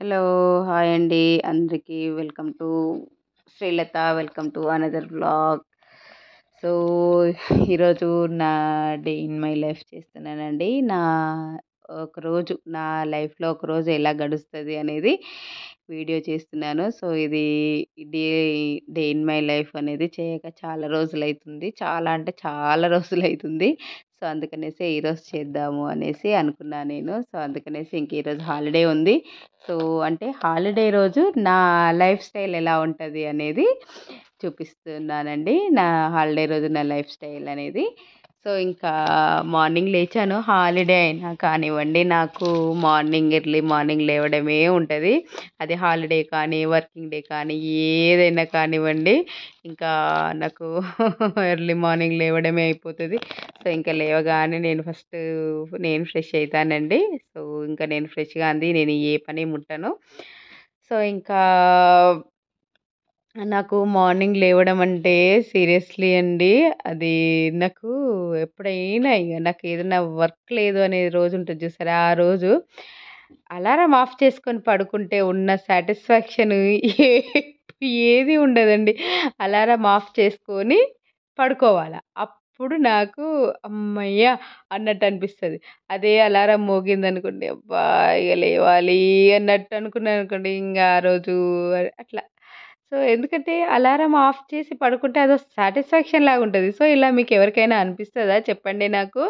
Hello! Hi అండి అందరికీ. Welcome to Srilatha. Welcome to another vlog. So, ఈరోజు నా డే ఇన్ మై లైఫ్ చేస్తున్నానండి. నా లైఫ్‌లో ఒకరోజు ఎలా గడుస్తది అనేది వీడియో చేస్తున్నాను. సో, ఇది day day in my life అనేది చేయక చాలా రోజులైతుంది. చాలా అంటే చాలా రోజులైతుంది. సో, అందుకనేసే ఈరోజు చేద్దాము అనేసి అనుకున్నా నేను. సో, అందుకనేసి ఇంక ఈరోజు హాలిడే ఉంది. సో, అంటే హాలిడే రోజు నా లైఫ్ స్టైల్ ఎలా ఉంటది అనేది చూపిస్తున్నానండి. నా హాలిడే రోజు నా లైఫ్ స్టైల్ అనేది. సో, ఇంకా మార్నింగ్ లేచాను. హాలిడే అయినా కానివ్వండి, నాకు ఎర్లీ మార్నింగ్ లేవడమే ఉంటది. అది హాలిడే కానీ, వర్కింగ్ డే కానీ ఏదైనా కానివ్వండి. ఇంకా నాకు ఎర్లీ మార్నింగ్ లేవడమే అయిపోతది. సో, ఇంకా లేవగానే నేను ఫ్రెష్ అయితానండి. సో, ఇంకా నేను ఫ్రెష్‌గా అంది నేను ఏ పని ముట్టను. సో, ఇంకా నాకు మార్నింగ్ లేవడం అంటే సీరియస్‌లీ అండి. అది నాకు ఎప్పుడైనా నాకేదైనా వర్క్ లేదు అనే రోజు ఉంటది చూసారా! ఆ రోజు అలారం ఆఫ్ చేసుకొని పడుకుంటే ఉన్న సాటిస్ఫాక్షన్ ఏ ఏది ఉండదండి. అలారం ఆఫ్ చేసుకొని పడుకోవాల. అప్పుడు నాకు హమ్మయ్య! అన్నట్టు అనిపిస్తది. అదే అలారం మోగిందనుకోండి, అబ్బా! ఇగ లేవాలి అన్నట్టు అనుకున్నాననుకోండి, ఇంగ ఆ రోజు అట్లా. సో, ఎందుకంటే అలారం ఆఫ్ చేసి పడుకుంటే అదో సాటిస్ఫాక్షన్ లాగుంటది. సో, ఇలా మీకెవరికైనా అనిపిస్తదా చెప్పండి నాకు?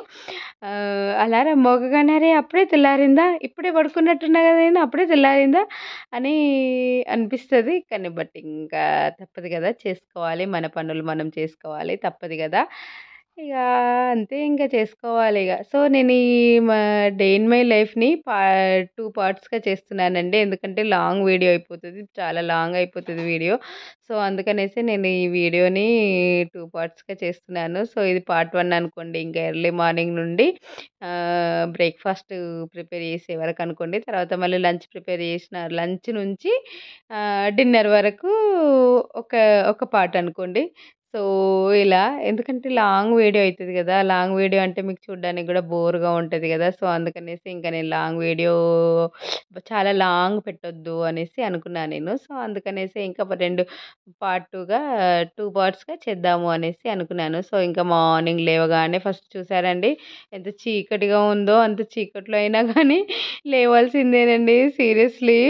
అలారం మోగగానే అరే! అప్పుడే తెల్లారిందా? ఇప్పుడే పడుకున్నట్టున్నా గదా నేను అప్పుడే తెల్లారిందా? అని అనిపిస్తది. కానీ ఇంకా తప్పదు గదా! చేసుకోవాలి. మన పనులు మనం చేసుకోవాలి. తప్పదు గదా! ఇగ అంతే ఇంక చేసుకోవాలిగ. సో, నేను ఈ మా డే ఇన్ మై లైఫ్‌ని 2 పార్ట్స్‌గా చేస్తున్నానండి. ఎందుకంటే లాంగ్ వీడియో అయిపోతది. చాలా లాంగ్ అయిపోతది వీడియో. సో, అందుకనేసి నేను ఈ వీడియోని 2 పార్ట్స్‌గా చేస్తున్నాను. సో, ఇది పార్ట్ 1 అనుకోండి. ఇంకా ఎర్లీ మార్నింగ్ నుండి బ్రేక్‌ఫాస్ట్ ప్రిపేర్ చేసే వరకనుకోండి. తర్వాత మళ్ళీ లంచ్ నుంచి డిన్నర్ వరకు ఒక ఒక పార్ట్ అనుకోండి. సో, ఇలా ఎందుకంటే లాంగ్ వీడియో అయితది గదా! లాంగ్ వీడియో అంటే మీకు చూడ్డానికి గూడా బోర్‌గా ఉంటది గదా! సో, అందుకనేసి ఇంక నేను లాంగ్ వీడియో చాలా లాంగ్ పెట్టొద్దు అనేసి అనుకున్నా నేను. సో, అందుకనేసి ఇంకా 2 పార్ట్స్‌గా చేద్దాము అనేసి అనుకున్నాను. సో, ఇంకా మార్నింగ్ లేవగానే ఫస్ట్ చూసారండి ఎంత చీకటిగా ఉందో, అంత చీకట్లో అయినా గానీ లేవాల్సిందేనండి సీరియస్‌లీ.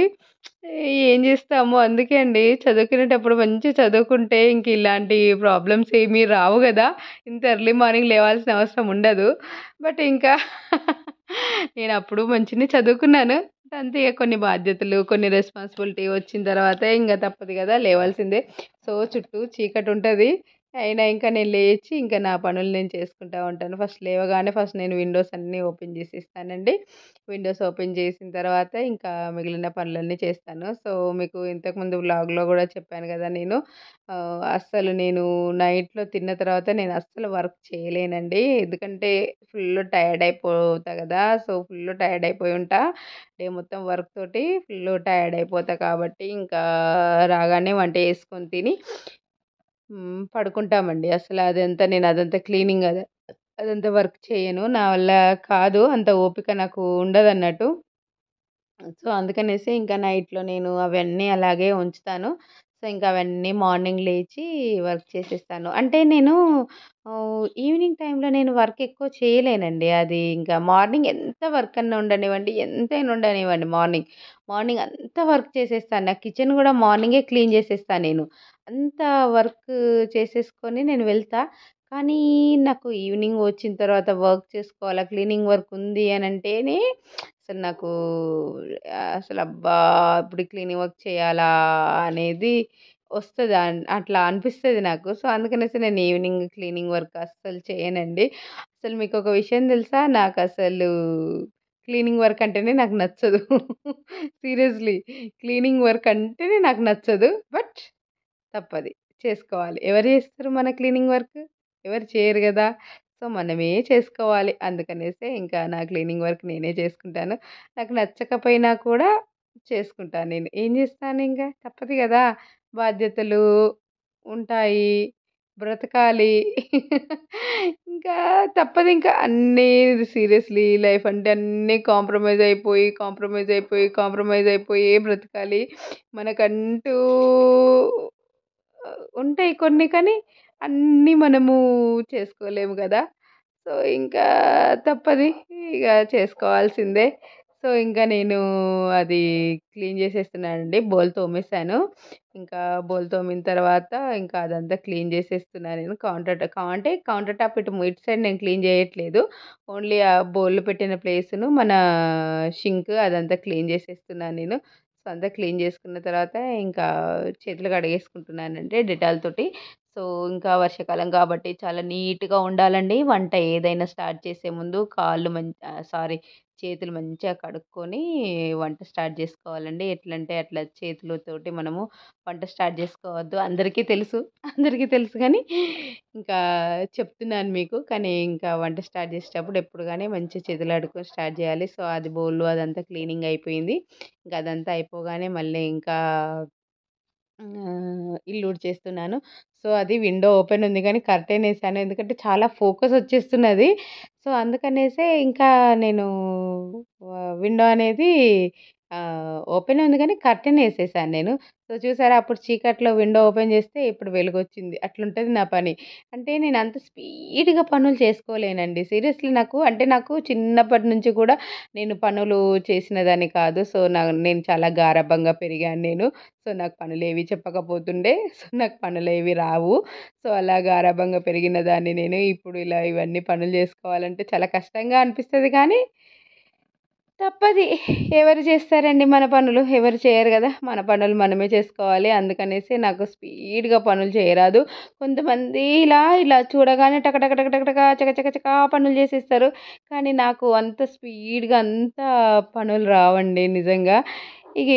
ఏం జేస్తాము అందుకే అండి చదువుకునేటప్పుడు మంచిగా చదువుకుంటే ఇంక ఇలాంటి ప్రాబ్లమ్స్ ఏమీ రావు గదా! ఇంత ఎర్లీ మార్నింగ్ లేవాల్సిన అవసరం ఉండదు. బట్ ఇంకా నేనప్పుడు మంచిగనే చదువుకున్నాను. అంతే ఇగ కొన్ని బాధ్యతలు, కొన్ని రెస్పాన్సిబిలిటీ వచ్చిన తర్వాత ఇంగ తప్పదు గదా! లేవాల్సిందే. సో, చుట్టూ చీకటుంటది. అయినా ఇంకా నేను లేచి ఇంకా నా పనులు నేను చేసుకుంటా ఉంటాను. ఫస్ట్ నేను విండోస్ అన్నీ ఓపెన్ జేసేస్తానండి. విండోస్ ఓపెన్ చేసిన తర్వాత ఇంకా మిగిలిన పనులన్నీ చేస్తాను. సో, మీకు ఇంతకుముందు వ్లాగ్‌లో గూడా చెప్పాను గదా! అస్సలు నేను నైట్‌లో తిన్న తర్వాత నేను అస్సలు వర్క్ చేయలేనండి. ఎందుకంటే ఫుల్ టైర్డ్ అయిపోతా గదా! సో, ఫుల్ టైర్డ్ అయిపోయి ఉంటా. డే మొత్తం వర్క్ తోటి ఫుల్ టైర్డ్ అయిపోతా కాబట్టి ఇంకా రాగానే వంట చేసుకొని తిని పడుకుంటామండి. అదంతా క్లీనింగ్ అదంతా వర్క్ చేయను. నా వల్ల కాదు. అంత ఓపిక నాకు ఉండదన్నట్టు. సో, అందుకనేసి ఇంకా నైట్‌లో నేను అవన్నీ అలాగే ఉంచుతాను. సో, ఇంకా అవన్నీ మార్నింగ్ లేచి వర్క్ చేసేస్తాను. అంటే నేను ఈవినింగ్ టైమ్‌లో నేను వర్క్ ఎక్కువ చేయలేనండి. అది ఇంకా మార్నింగ్ ఎంత వర్క్ అన్నా ఉండనివ్వండి, ఎంతైనా ఉండనివ్వండి మార్నింగ్ అంతా వర్క్ చేసేస్తాను. నా కిచెన్ గూడా మార్నింగే క్లీన్ చేసేస్తా నేను. అంత వర్క్ చేసేసుకొని నేను వెళ్తా. కానీ నాకు ఈవినింగ్ వచ్చిన తర్వాత వర్క్ చేసుకోవాలా, క్లీనింగ్ వర్క్ ఉంది అనంటేనే అసలు నాకు అబ్బా! ఇప్పుడు క్లీనింగ్ వర్క్ చేయాలా అనేది వస్తది. అట్లా అనిపిస్తది నాకు. సో, అందుకనేసి నేను ఈవినింగ్ క్లీనింగ్ వర్క్ అస్సలు చేయనండి. అసలు మీకొక విషయం తెలుసా? నాకసలు క్లీనింగ్ వర్క్ అంటేనే నాకు నచ్చదు. సీరియస్‌లీ. క్లీనింగ్ వర్క్ అంటేనే నాకు నచ్చదు. బట్ తప్పది. చేసుకోవాలి. ఎవరు చేస్తారు మన క్లీనింగ్ వర్క్? ఎవరు చేయరు గదా! సో, మనమే చేసుకోవాలి. అందుకనేసే ఇంకా నా క్లీనింగ్ వర్క్ నేనే చేసుకుంటాను. నాకు నచ్చకపోయినా కూడా చేసుకుంటాను నేను. ఏం చేస్తానింక తప్పదు గదా! బాధ్యతలు ఉంటాయి. బ్రతకాలి. ఇంకా తప్పదింక అన్నీ సీరియస్‌లీ లైఫ్ అంటే అన్నీ కాంప్రమైజ్ అయిపోయే బ్రతకాలి. మనకంటూ ఉంటాయి కొన్ని కానీ అన్నీ మనము చేసుకోలేము గదా! సో, ఇంకా తప్పది. ఇగ చేసుకోవాల్సిందే. సో, ఇంకా నేను అది క్లీన్ చేసేస్తున్నానండి. బోలు తోమేసాను. ఇంకా బోలు తోమిన తర్వాత ఇంకా అదంతా క్లీన్ చేసేస్తున్నా నేను. కౌంటర్ టాప్ ఇటు సైడ్ నేను క్లీన్ చేయట్లేదు. ఓన్లీ ఆ బోళ్ళు పెట్టిన ప్లేసును మన షింక్ అదంతా క్లీన్ చేసేస్తున్నాను నేను. సో, అంతా క్లీన్ చేసుకున్న తర్వాత ఇంకా చేతులు కడిగేసుకుంటున్నానండి డెటాల్ తోటి. సో, ఇంకా వర్షాకాలం కాబట్టి చాలా నీట్‌గా ఉండాలండి. వంట ఏదైనా స్టార్ట్ చేసే ముందు చేతులు మంచిగా కడుక్కొని వంట స్టార్ట్ జేసుకోవాలండి. ఎట్లంటే అట్లా చేతులతోటి మనము వంట స్టార్ట్ జేసుకోవద్దు. అందరికీ తెలుసు. అందరికీ తెలుసు గానీ ఇంకా చెప్తున్నాను మీకు. కానీ ఇంకా వంట స్టార్ట్ చేసేటప్పుడు ఎప్పుడు గాని మంచిగా చేతులు కడుక్కొని స్టార్ట్ జేయాలి. సో, అది బోళ్ళు అదంతా క్లీనింగ్ అయిపోయింది. ఇంకా అదంతా అయిపోగానే మళ్ళీ ఇంకా ఇల్లు ఊడ్చేస్తున్నాను. సో, అది విండో ఓపెన్ ఉంది గానీ కర్టెనేసాను. ఎందుకంటే చాలా ఫోకస్ వచ్చేస్తున్నది. సో, అందుకనేసే ఇంకా నేను విండో అనేది ఓపెనే ఉంది గానీ కర్టెనేసేసాను నేను. సో, చూసారా అప్పుడు చీకట్లో విండో ఓపెన్ చేస్తే ఇప్పుడు వెలుగొచ్చింది. అట్లుంటది నా పని. అంటే నేనంత స్పీడ్‌గా పనులు చేసుకోలేనండి. సీరియస్‌లీ నాకు చిన్నప్పటి నుంచి కూడా నేను పనులు చేసినదాన్ని కాదు. సో, నేను చాలా గారాబంగా పెరిగాను నేను. సో, నాకు పనులేవి చెప్పకపోతుండే. సో, నాకు పనులేవి రావు. సో, అలా గారాబంగా పెరిగిన దాన్ని నేను. ఇప్పుడు ఇలా ఇవన్నీ పనులు జేసుకోవాలంటే చాలా కష్టంగా అనిపిస్తది కానీ, తప్పది. ఎవరు చేస్తారండి మన పనులు? ఎవరు చేయరు గదా! మన పనులు మనమే చేసుకోవాలి. అందుకనేసి నాకు స్పీడ్‌గా పనులు చేయరాదు. కొంతమంది ఇలా చూడగానే టక టక టక టక టక చక చక చకా పనులు జేసేస్తారు. కానీ నాకు అంత స్పీడ్‌గా అంత పనులు రావండి నిజంగా. ఇగ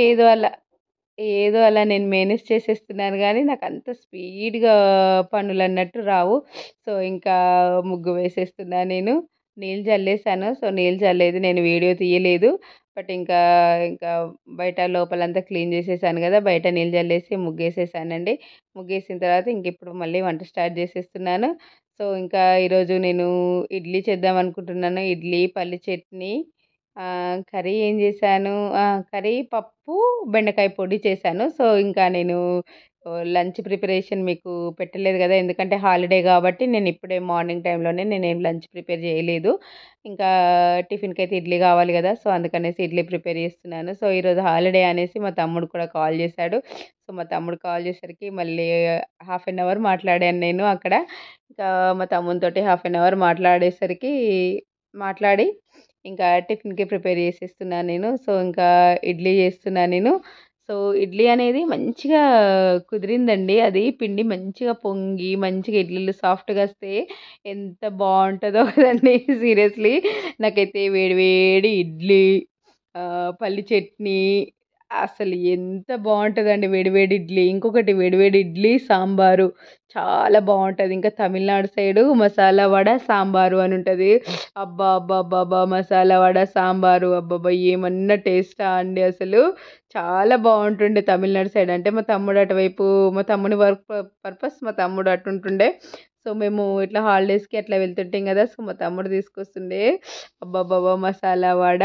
ఏదో అలా నేను మేనేజ్ చేసేస్తున్నాను గానీ, నాకంత స్పీడ్‌గా పనులన్నట్టు రావు. సో, ఇంకా ముగ్గు వేసేస్తున్నా నేను. నీళ్ళు జల్లేసాను. సో, నీళ్ళు జల్లేది నేను వీడియో తీయలేదు. బట్ ఇంకా బయట లోపలంతా క్లీన్ చేసేసాను గదా! బయట నీళ్ళు జల్లేసి ముగ్గేసేసానండి. ముగ్గేసిన తర్వాత ఇంకిప్పుడు మళ్ళీ వంట స్టార్ట్ చేసేస్తున్నాను. సో, ఇంకా ఈరోజు నేను ఇడ్లీ చేద్దామనుకుంటున్నాను. ఇడ్లీ, పల్లి చట్నీ కర్రీ ఏం జేశాను కర్రీ, పప్పు, బెండకాయ పొడి చేశాను. సో, ఇంకా నేను లంచ్ ప్రిపరేషన్ మీకు పెట్టలేదు గదా! ఎందుకంటే హాలిడే గాబట్టి నేనిప్పుడే మార్నింగ్ టైమ్‌లోనే నేనేం లంచ్ ప్రిపేర్ జేయలేదు. ఇంకా టిఫిన్‌కైతే ఇడ్లీ గావాలి గదా! సో, అందుకనేసి ఇడ్లీ ప్రిపేర్ జేస్తున్నాను. సో, ఈరోజు హాలిడే అనేసి మా తమ్ముడు కూడా కాల్ జేశాడు. సో, మా తమ్ముడు కాల్ చేసేసరికి మళ్ళీ హాఫ్ అన్ అవర్ మాట్లాడాను నేను అక్కడ. ఇంకా మా తమ్మునితోటి హాఫ్ అన్ అవర్ మాట్లాడి ఇంకా టిఫిన్‌కి ప్రిపేర్ చేసేస్తున్నాను నేను. సో, ఇంకా ఇడ్లీ చేస్తున్నా నేను. సో, ఇడ్లీ అనేది మంచిగా కుదిరిందండి. అది పిండి మంచిగా పొంగి, మంచిగా ఇడ్లీలు సాఫ్ట్‌గా వస్తే ఎంత బావుంటదో కదండీ! సీరియస్‌లీ. నాకైతే వేడి వేడి ఇడ్లీ, పల్లి చట్నీ అసలు ఎంత బావుంటదండి వేడి వేడి ఇడ్లీ. ఇంకొకటి వేడి వేడి ఇడ్లీ, సాంబారు చాలా బావుంటది. ఇంకా తమిళనాడు సైడు మసాలా వడ, సాంబారు అని ఉంటది. అబ్బా! అబ్బబ్బబ్బా! మసాలా వడ, సాంబారు అబ్బబ్బా! ఏమన్నా టేస్టా అండి అసలు. చాలా బావుంటుండే తమిళనాడు సైడ్. అంటే మా తమ్ముని వర్క్ పర్పస్ మా తమ్ముడు అటుంటుండే. సో, మేము ఇట్లా హాలిడేస్‌కి అట్లా వెళ్తుంటాం గదా! సో, మా తమ్ముడు తీసుకొస్తుండే. అబ్బబ్బబ్బా! మసాలా వడ,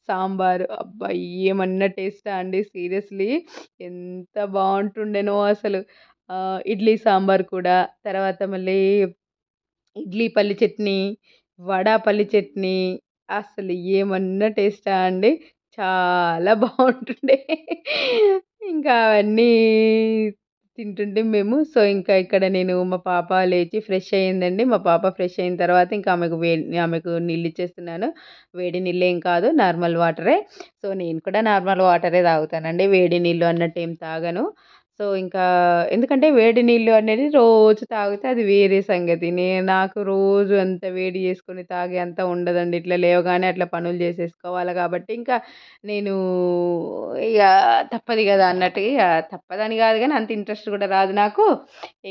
సాంబారు అబ్బా! ఏమన్నా టేస్టా అండి సీరియస్‌లీ. ఎంత బావుంటుండెనో అసలు. ఇడ్లీ, సాంబార్ కూడా. తర్వాత మళ్ళీ ఇడ్లీ పల్లి చట్నీ, వడ పల్లి చట్నీ అసలు ఏమన్నా టేస్టా అండి. చాలా బావుంటుండే. ఇంకా అవన్నీ తింటుంటే మేము. సో, ఇంకా ఇక్కడ నేను మా పాప లేచి ఫ్రెష్ అయిందండి. మా పాప ఫ్రెష్ అయిన తర్వాత ఇంకా ఆమెకు నీళ్ళిచ్చేస్తున్నాను. వేడి నీళ్ళేం కాదు నార్మల్ వాటరే. సో, నేను కూడా నార్మల్ వాటరే తాగుతానండి. వేడి నీళ్ళు అన్నట్టు ఏం తాగను. సో, ఇంకా ఎందుకంటే వేడి నీళ్ళు అనేది రోజు తాగితే అది వేరే సంగతి. నాకు రోజు అంత వేడి చేసుకొని తాగే అంత ఉండదండి. ఇట్లా లేవగానే అట్లా పనులు చేసేసుకోవాలి కాబట్టి ఇంకా నేను ఇక తప్పదు కదా అన్నట్టు ఇక తప్పదని కాదు కానీ అంత ఇంట్రెస్ట్ కూడా రాదు నాకు.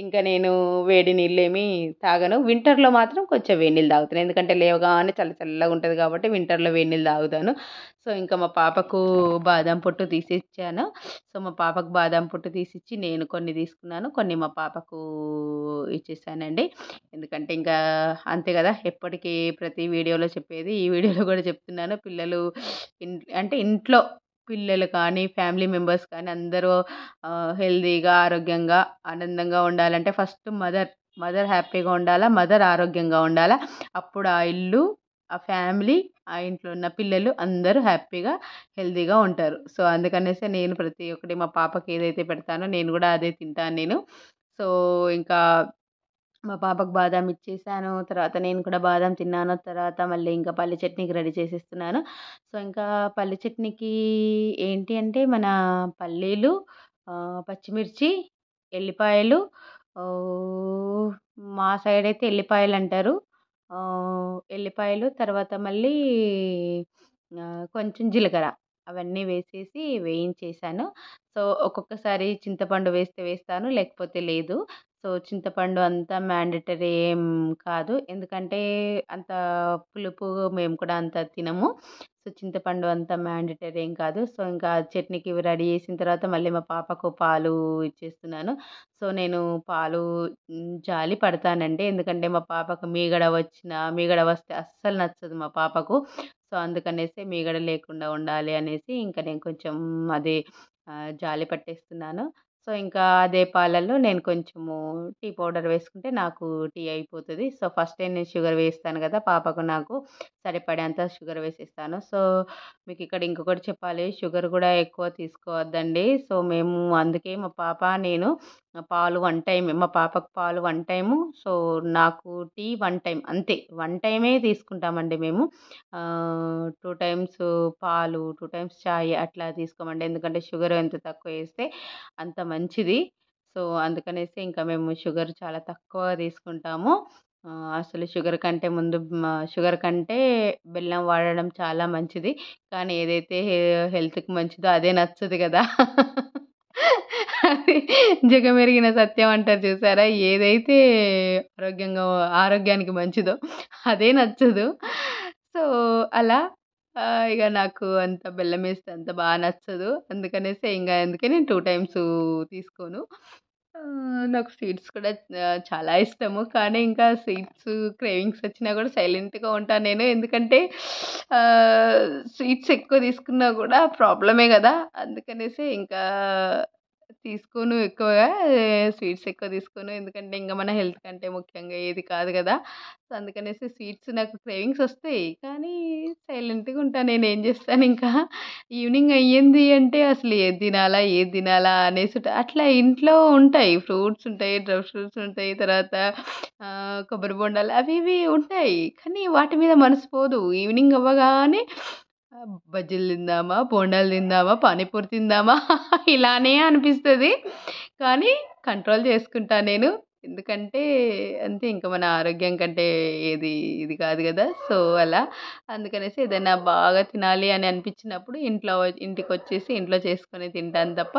ఇంకా నేను వేడి నీళ్ళేమి తాగను. వింటర్లో మాత్రం కొంచెం వేడి నీళ్ళు తాగుతాను, ఎందుకంటే లేవగానే చల్ల చల్లగా ఉంటుంది కాబట్టి వింటర్లో వేడి నీళ్ళు తాగుతాను. సో ఇంకా మా పాపకు బాదం పొట్టు తీసి ఇచ్చాను. సో మా పాపకు బాదం పొట్టు తీసిచ్చి నేను కొన్ని తీసుకున్నాను, కొన్ని మా పాపకు ఇచ్చేసానండి. ఎందుకంటే ఇంకా అంతే కదా, ఎప్పటికీ ప్రతి వీడియోలో చెప్పేది ఈ వీడియోలో కూడా చెప్తున్నాను. పిల్లలు అంటే ఇంట్లో పిల్లలు కానీ ఫ్యామిలీ మెంబర్స్ కానీ అందరూ హెల్తీగా ఆరోగ్యంగా ఆనందంగా ఉండాలంటే ఫస్ట్ మదర్ మదర్ హ్యాపీగా ఉండాలా, మదర్ ఆరోగ్యంగా ఉండాలా. అప్పుడు ఆ ఇల్లు, ఆ ఫ్యామిలీ, ఆ ఇంట్లో ఉన్న పిల్లలు అందరూ హ్యాపీగా హెల్తీగా ఉంటారు. సో అందుకనేసి నేను ప్రతి ఒక్కటి మా పాపకి ఏదైతే పెడతానో నేను కూడా అదే తింటాను నేను. సో ఇంకా మా పాపకు బాదాం ఇచ్చేసాను. తర్వాత నేను కూడా బాదాం తిన్నాను. తర్వాత మళ్ళీ ఇంకా పల్లి చట్నీకి రెడీ చేసేస్తున్నాను. సో, ఇంకా పల్లి చట్నీకి ఏంటి అంటే మన పల్లీలు, పచ్చిమిర్చి, ఎల్లిపాయలు, ఆహ్, మా సైడయితే ఎల్లిపాయలంటారు. ఎల్లిపాయలు తర్వాత మళ్ళీ కొంచెం జీలకర్ర అవన్నీ వేసేసి వేయించేసాను. సో, ఒక్కొక్కసారి చింతపండు వేస్తే వేస్తాను, లేకపోతే లేదు. సో, చింతపండు అంత మ్యాండేటరీ ఏం కాదు, ఎందుకంటే అంత పులుపు మేము కూడా అంత తినము. సో, చింతపండు అంత మ్యాండేటరీ ఏం కాదు. సో, ఇంకా చట్నీకి ఇవి రెడీ చేసిన తర్వాత మళ్ళీ మా పాపకు పాలు ఇచ్చేస్తున్నాను. సో, నేను పాలు జాలి పడతానండి, ఎందుకంటే మా పాపకు మీగడ వస్తే అస్సలు నచ్చదు మా పాపకు. సో, అందుకనేసి మీగడ లేకుండా ఉండాలి అనేసి ఇంకా నేను కొంచెం అదే జాలి పట్టేస్తున్నాను. సో, ఇంకా అదే పాలల్లో నేను కొంచెము టీ పౌడర్ వేసుకుంటే నాకు టీ అయిపోతది. సో, ఫస్టే నేను షుగర్ వేస్తాను గదా, పాపకు నాకు సరిపడేంత షుగర్ వేసేస్తాను. సో, మీకిక్కడ ఇంకొకటి చెప్పాలి. షుగర్ గూడా ఎక్కువ తీసుకోవద్దండి. సో, మేము అందుకే మా పాప, నేను పాలు 1 టైమే. మా పాపకు పాలు 1 టైము. సో, నాకు టీ 1 టైమ్ అంతే. 1 టైమే తీసుకుంటామండి మేము. 2 టైమ్స్ పాలు, 2 టైమ్స్ చాయ్ అట్లా తీసుకోమండి. ఎందుకంటే షుగర్ ఎంత తక్కువ ఏస్తే అంత మంచిది. సో, అందుకనేసి ఇంకా మేము షుగర్ చాలా తక్కువ తీసుకుంటాము. అసలు షుగర్ కంటే బెల్లం వాడడం చాలా మంచిది. కానీ ఏదైతే హెల్త్‌కి మంచిదో అదే నచ్చదు గదా! అది జగమెరిగిన సత్యం అంటారు చూసారా? ఏదైతే ఆరోగ్యంగా ఆరోగ్యానికి మంచిదో అదే నచ్చదు. సో, అలా ఇగ నాకు అంత బెల్లమేస్తే అంత నచ్చదు. అందుకే నేను 2 టైమ్స్ తీసుకోను. నాకు స్వీట్స్ కూడా చాలా ఇష్టము. కానీ ఇంకా స్వీట్స్ క్రేవింగ్స్ వచ్చినా కూడా సైలెంట్‌గా ఉంటాను నేను. ఎందుకంటే స్వీట్స్ ఎక్కువ తీసుకున్నా కూడా ప్రాబ్లమే గదా! అందుకనేసి ఇంకా తీసుకోను ఎక్కువగా. స్వీట్స్ ఎక్కువ తీసుకోను. ఎందుకంటే ఇంక మన హెల్త్ కంటే ముఖ్యంగా ఏది కాదు గదా! సో, అందుకనేసి స్వీట్స్ నాకు క్రేవింగ్స్ ఒస్తాయి. కానీ సైలెంట్‌గా ఉంటా. నేనేం జేస్తానింకా ఈవినింగ్ అయ్యింది అంటే అసలు ఏది తినాలా అనేసి అట్లా ఇంట్లో ఉంటాయి. ఫ్రూట్స్ ఉంటాయి, డ్రై ఫ్రూట్స్ ఉంటాయి. తర్వాత కొబ్బరి బొండాలు అవి ఇవి ఉంటాయి. కానీ వాటి మీద మనసు పోదు. ఈవినింగ్ అవ్వగానే బజ్జీలు తిందామా, బోండాలు తిందామా, పానీపూరి తిందామా ఇలానే అనిపిస్తది. కానీ కంట్రోల్ చేసుకుంటా నేను. ఎందుకంటే అంతే, ఇంక మన ఆరోగ్యం కంటే ఏది ఇది కాదు గదా! సో, అలా అందుకనేసి ఏదైనా బాగా తినాలి అని అనిపించినప్పుడు ఇంటికొచ్చేసి ఇంట్లో చేసుకొని తింటాను తప్ప,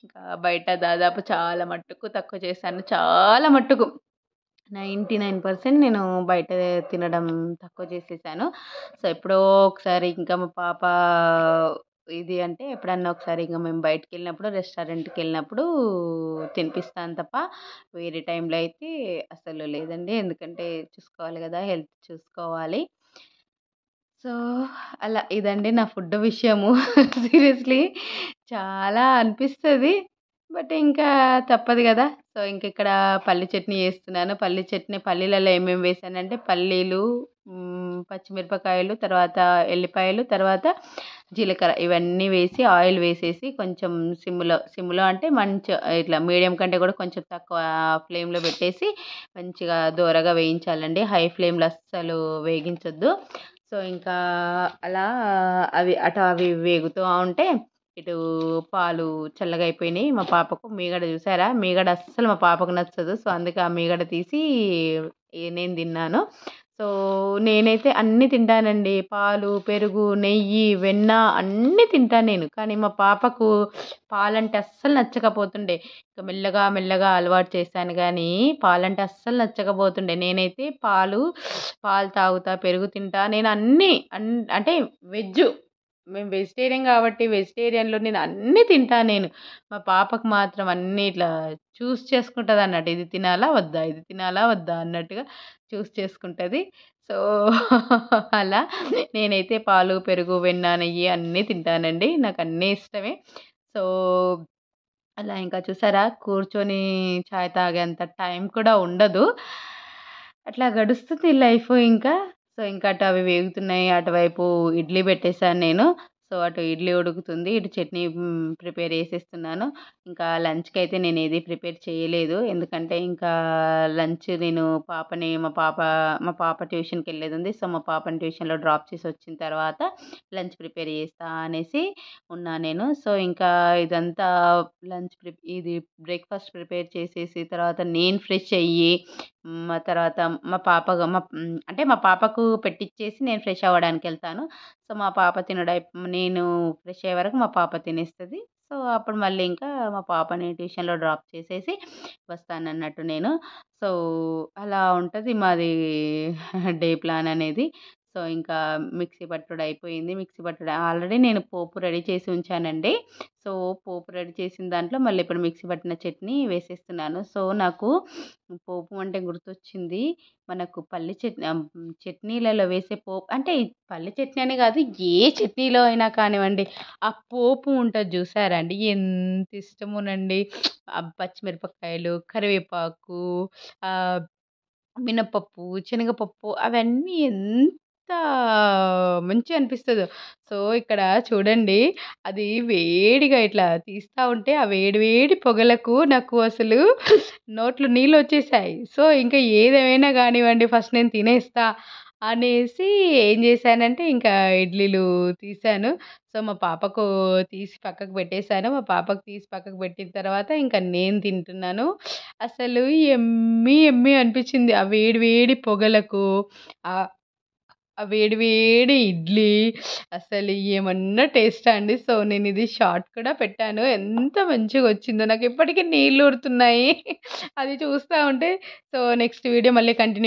ఇంకా బయట దాదాపు చాలా మట్టుకు తక్కువ చేశాను. చాలా మట్టుకు 99% నేను బయట తినడం తక్కువ చేసేసాను. సో, ఎప్పుడో ఒకసారి ఇంకా మా పాప ఇది అంటే ఎప్పుడన్నా ఒకసారి ఇంక మేము బయటికెళ్ళినప్పుడు, రెస్టారెంట్‌కెళ్ళినప్పుడు తినిపిస్తాను తప్ప, వేరే టైంలో అయితే అసలు లేదండి. ఎందుకంటే చూసుకోవాలి గదా, హెల్త్ చూసుకోవాలి. సో, అలా ఇదండి నా ఫుడ్ విషయము. సీరియస్‌లీ చాలా అనిపిస్తది. బట్ ఇంకా తప్పదు గదా! సో, ఇంకిక్కడ పల్లి చట్నీ చేస్తున్నాను. పల్లీలలో ఏమేమి వేశానంటే పల్లీలు, పచ్చిమిరపకాయలు, తర్వాత ఎల్లిపాయలు, తర్వాత జీలకర్ర ఇవన్నీ వేసి ఆయిల్ వేసేసి కొంచెం సిమ్‌లో అంటే ఇట్లా మీడియం కంటే కూడా కొంచెం తక్కువ ఫ్లేమ్‌లో పెట్టేసి మంచిగా దోరగా వేయించాలండి. హై ఫ్లేమ్‌లో అస్సలు వేగించొద్దు. సో, ఇంకా అలా అవి వేగుతూ ఉంటే ఇటు పాలు చల్లగా అయిపోయినాయి. మా పాపకు మీగడ చూసారా? మీగడ అస్సలు మా పాపకు నచ్చదు. సో, అందుకే ఆ మీగడ తీసి నేను తిన్నాను. సో, నేనైతే అన్నీ తింటానండి. పాలు, పెరుగు, నెయ్యి, వెన్న అన్నీ తింటాను నేను. కానీ మా పాపకు పాలంటే అస్సలు నచ్చకపోతుండే. ఇక మెల్లగా, మెల్లగా అలవాటు చేశాను గానీ, పాలంటే అస్సలు నచ్చకపోతుండే. నేనైతే పాలు తాగుతా, పెరుగు తింటా. నేను అన్నీ అంటే వెజ్జు. మేము వెజిటేరియన్ కాబట్టి వెజిటేరియన్‌లో నేను అన్నీ తింటా నేను. మా పాపకు మాత్రం అన్నీ ఇట్లా చేసుకుంటదన్నట్టు. ఇది తినాలా? వద్దా? ఇది తినాలా? వద్దా? అన్నట్టుగా చేసుకుంటది. సో, అలా నేనైతే పాలు, పెరుగు, వెన్న, నెయ్యి అన్నీ తింటానండి. నాకన్నీ ఇష్టమే. సో, అలా ఇంకా చూసారా కూర్చొని చాయ్ తాగేంత టైం కూడా ఉండదు. అట్లా గడుస్తుంది లైఫు ఇంకా. సో, ఇంకా అటు అవి వేగుతున్నాయి. అటువైపు ఇడ్లీ పెట్టేసాను నేను. సో, అటు ఇడ్లీ ఉడుకుతుంది. ఇటు చట్నీ ప్రిపేర్ చేసేస్తున్నాను. ఇంకా లంచ్‌కైతే నేనేది ప్రిపేర్ చేయలేదు. ఎందుకంటే ఇంకా లంచ్ నేను మా పాప ట్యూషన్‌కెళ్ళేదుంది. సో, మా పాపని ట్యూషన్‌లో డ్రాప్ చేసి వచ్చిన తర్వాత లంచ్ ప్రిపేర్ చేస్తా అనేసి ఉన్నా నేను. సో, ఇంకా ఇదంతా ఇది బ్రేక్‌ఫాస్ట్ ప్రిపేర్ చేసేసి తర్వాత నేను ఫ్రెష్ అయ్యి తర్వాత అంటే మా పాపకు పెట్టిచ్చేసి నేను ఫ్రెష్ అవ్వడానికెళ్తాను. సో, మా పాప నేను ఫ్రెష్ అయ్యే వరకు మా పాప తినేస్తది. సో, అప్పుడు మళ్ళీ ఇంకా మా పాపని ట్యూషన్‌లో డ్రాప్ చేసేసి వస్తానన్నట్టు నేను. సో, అలా ఉంటది మాది డే ప్లాన్ అనేది. సో, ఇంకా మిక్సీ పట్టుడు అయిపోయింది. మిక్సీ పట్టుడు ఆల్రెడీ నేను పోపు రెడీ చేసి ఉంచానండి. సో, పోపు రెడీ చేసిన దాంట్లో మళ్ళీ ఇప్పుడు మిక్సీ పట్టిన చట్నీ వేసేస్తున్నాను. సో, నాకు పోపు అంటే గుర్తొచ్చింది. మనకు చట్నీలలో వేసే పోపు అంటే పల్లి చట్నీ అనే కాదు, ఏ చట్నీలో అయినా కానివ్వండి, ఆ పోపు ఉంటది చూసారా అండి? ఎంత ఇష్టమోనండి. పచ్చిమిరపకాయలు, కరివేపాకు, ఆహ్, మినపప్పు, శనగపప్పు అవన్నీ ఎంత మంచిగా అనిపిస్తదో. సో, ఇక్కడ చూడండి అది వేడిగా ఇట్లా తీస్తా ఉంటే, ఆ వేడి వేడి పొగలకు నాకు అసలు నోట్లో నీళ్ళొచ్చేసాయి. సో, ఇంకా ఏదేమైనా గానివ్వండి ఫస్ట్ నేను తినేస్తా అనేసి ఏం జేశానంటే, ఇంకా ఇడ్లీలు తీశాను. సో, మా పాపకు తీసి పక్కకు పెట్టేసాను. మా పాపకు తీసి పక్కకు పెట్టిన తర్వాత ఇంకా నేను తింటున్నాను. అసలు యమ్మీ యమ్మీ అనిపిచ్చింది. ఆ వేడి వేడి పొగలకు ఆహ్, ఆ వేడి వేడి ఇడ్లీ అసలు ఏమన్నా టేస్టా అండి. సో, నేనిది షార్ట్ కూడా పెట్టాను. ఎంత మంచిగొచ్చిందో నాకిప్పటికి నీళ్ళూరుతున్నాయి. అది చూస్తా ఉంటే సో, నెక్స్ట్ వీడియో మళ్ళీ కంటిన్యూ